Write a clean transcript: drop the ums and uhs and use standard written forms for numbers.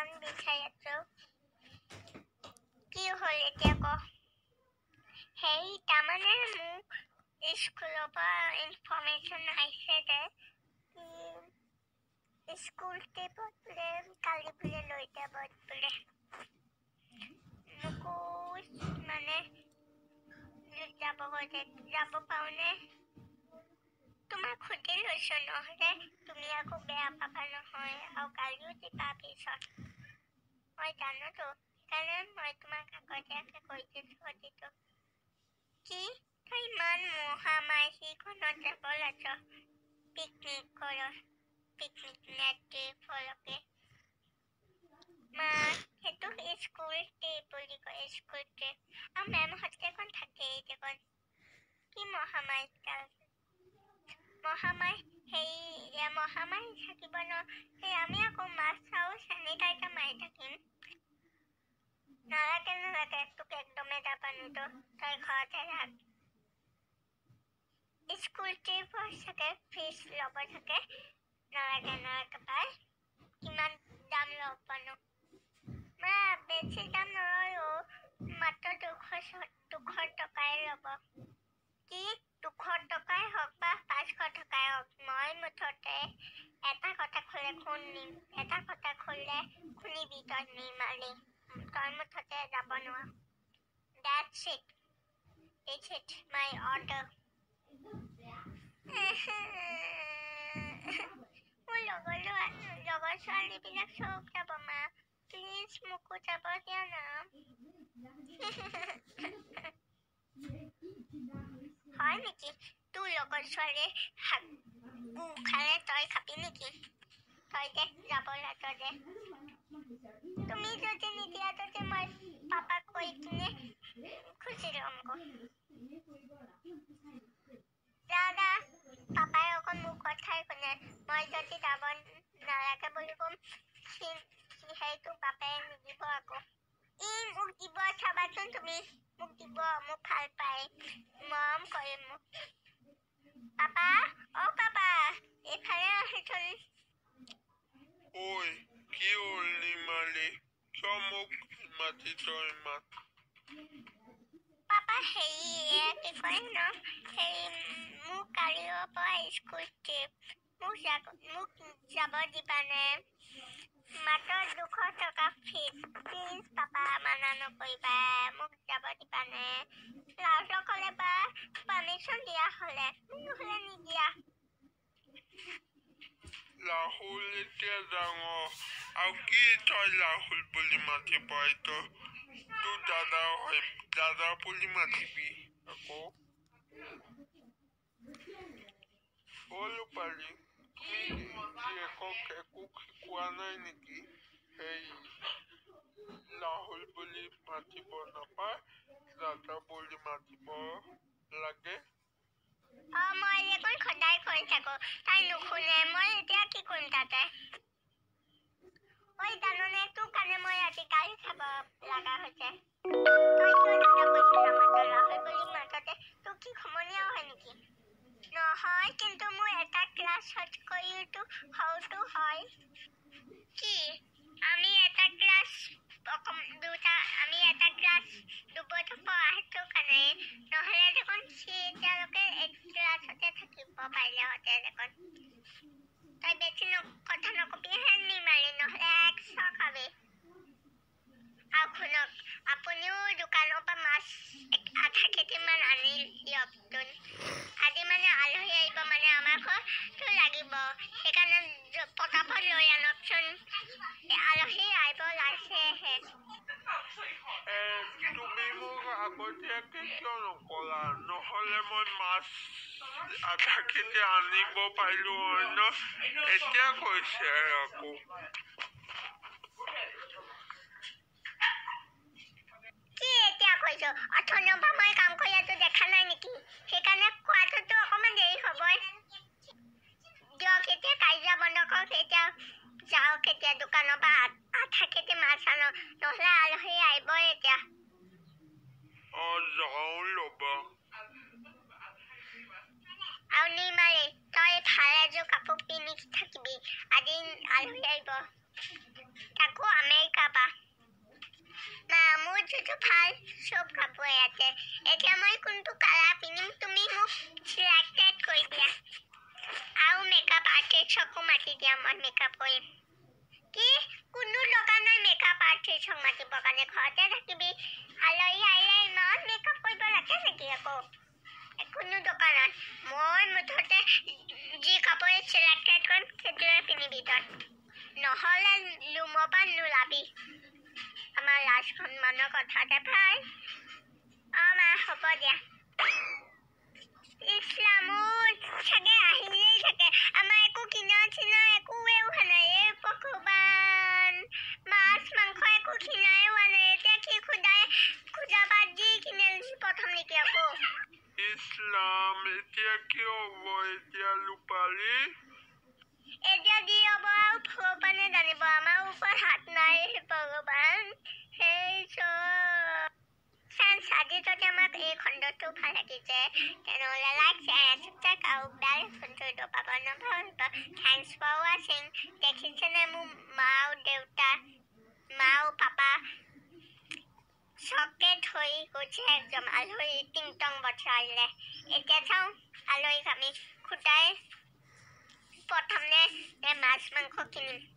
মন বিচাৰি আছো কি হ'ল এতিয়া ক হেই তাৰমানে মোক স্কুলৰ পৰা ইনফৰমেশ্যন আহিছে যে স্কুল ট্ৰিপত বোলে কালি বোলে লৈ যাব বোলে মোকো মানে যাব পাৰোঁনে তোমাক সুধি লৈছোঁ নহ'লে তুমি আকৌ বেয়া পাবা নহয় আৰু গালিও দিবা পিছত মই জানোতো সেইকাৰণে মই তোমাক আগতীয়াকৈ কৈ দিছোঁ দিছোঁ কি তই ইমান মহামাৰীখনত যাব লাগ পিকনিক ট্ৰিপলৈকে মা সেইটো স্কুল ট্ৰিপ বুলি কয় স্কুল ট্ৰিপ আৰু মেমহঁতে দেখোন থাকেই দেখোন কি মহামাৰী থাকিব ন সেই আমি আকৌ মাস্ক আৰু চেনিটাইজাৰ মাৰি থাকিম নালাগে তোক একদমেই যাব নিদো তই ঘৰতে থাক স্কুল ট্ৰিপৰ চাগে ফিজ ল'ব থাকে নালাগে পাই কিমান দাম ল'ব পানো মা বেছি দাম নলয়ো মাত্ৰ 200 টকাই ল'ব কি 200 টকাই হওক বা 500 টকাই হওক মই মুঠতে এটা কথা ক'লে শুনিবি তই নিমালি তই মুঠতে যাব নোৱাৰ That's it. It's it. My order. মোৰ লগৰ ছোৱালীবিলাক চব যাব মা প্লিজ মোকো যাব দিয়া না হয় নেকি তোৰ লগৰ ছোৱালী খালে তই খাবি নেকি তই দে যাব লাগে দে তুমি যদি নিদিয়া যদি মই পাপাক কৈ কিনে খুচি ল'ম দাদা পাপাই অকণ মোৰ কথাই শুনে মই যদি যাব নালাগে বুলি ক'ম সেইটো পাপাই নিদিব আকৌ মোক দিব চাবাচোন তুমি মোক দিব মোক ভাল পায় মৰম কৰে মোক পাপা পাপা এইফালে আহেচোন ঐ কি হ'ল নিমালি কিয় মোক মাতি তই মাত পাপা হেৰি কি কয় ন মোক কালিৰ পৰা স্কুল ট্ৰিপ মোক যাব দিবানে মাত্ৰ 200 টকা ফিজ প্লিজ পাপা মানা নকৰিবা মোক যাব দিবানে লাউডক ক'লে বা পাৰ্মিশ্যন দিয়া হ'লে নহ'লে নিদিয়া ৰাহুল এতিয়া ডাঙৰ আৰু কি তই ৰাহুল বুলি মাতিব তোৰ দাদা হয় দাদা বুলি মাতিবি আকৌ বলো পাৰি একো শিকোৱা নাই নেকি সেই ৰাহুল বুলি মাতিব নাপায় দাদা বুলি মাতিব লাগে মই দেখোন সদায় কৈ থাকো তাই নুশুনে মই এতিয়া কি কৰিম তাতে ঐ জাননে তোৰ কাৰণে মই আজি গালি খাব লগা হৈছে তই কিয় দাদা বুলি নামাত ৰাহুল বুলি মাততে তোৰ কি সমনীয়া হয় নেকি নহয় কিন্তু মোৰ এটা ক্লাছতকৈতো সৰুটো হয় কি আমি এটা ক্লাছ দুবছৰ পঢ়া সেইটো কাৰণে নহ'লে দেখোন তেওঁলোকে এক ক্লাছতে থাকিব পাৰিলেহঁতে দেখোন তই বেছি কথা নকবি নিমালি নহ'লে 100 খাবি আৰু শুনক আপুনিও দোকানৰ পৰা মাছ আধা কেজিমান আনি দিয়কচোন আজি মানে আলহী আহিব মানে আমাৰ ঘৰতো লাগিব সেইকাৰণে পটাপট লৈ আনকচোন আলহী আহিব ওলাইছেহে তুমি মোক আগতীয়াকৈ কিয় নকলা নহ'লে মই মাছ আধা কেজি আনিব পাৰিলোঁ হয় ন এতিয়া কৈছে আকৌ কি এতিয়া কৈছো অথনিৰ পৰা মই কাম কৰি আছো দেখা নাই নেকি সেইকাৰণে খোৱাটোতো অকণমান দেৰি হ'বই দিয়ক এতিয়া কাজিয়া বন্ধ কৰক এতিয়া যাওক এতিয়া দোকানৰ পৰা আধা কেজি মাছ আনক নহ'লে আলহী আহিবই এতিয়া যাওঁ ল'বা আৰু নিমালি তই ভাল এযোৰ কাপোৰ পিন্ধি থাকিবি আজি আলহী আহিব তাকো আমেৰিকা বস্তুটো ভাল চব কাপোৰ ইয়াতে এতিয়া মই কোনটো কালাৰ পিন্ধিম তুমি মোক চিলেক্টেড কৰি দিয়া আৰু মেকআপ আৰ্টিষ্টকো মাতি দিয়া মই মেকআপ কৰিম কি কোনো দোকানৰ মেকআপ আৰ্টিষ্টক মাতিবৰ কাৰণে ঘৰতে থাকিবি আলহী আহিলে ইমান মেকআপ কৰিব লাগে নেকি আকৌ কোনো দোকানত মই মুঠতে যি কাপোৰ চিলেক্টেড কৰিম সেইটোৱে পিন্ধিবি তই নহ'লে লুমৰ পৰা নোলাবি আমাৰ লাজ সন্মানৰ কথাতে ভাই মা হ'ব দিয়া ইছলামত চাগে আহিলেই থাকে আমাৰ একো কিনা চিনা একোৱেই হোৱা নাই এই ভগৱান মাছ মাংস একো কিনাই হোৱা নাই এতিয়া কি খুদা বাদ দি কিনে প্ৰথম নেকি আকৌ ইছলাম এতিয়া কি হ'ব এতিয়া লুপালি এতিয়া দি হ'ব আৰু ভগৱানে জানিব আমাৰ ওপৰত হাত নাই ভগৱান সেই ফ্ৰেণ্ডছ আজি যদি আমাক এই খণ্ডটো ভাল লাগিছে তেনেহ'লে লাইক শ্বেয়াৰ ছাবস্ক্ৰাইব আৰু বেল আইকনটো দবাব নাপাহৰিব থেংকছ ফৰ ৱাচিং দেখিছেনে মোৰ মা আৰু দেউতা মা আৰু পাপা চকে থৈ গৈছে একদম আলহী টিংটং বচাইলে এতিয়া চাওঁ আলহীক আমি খুটাই প্ৰথমে মাছ মাংস কিনিম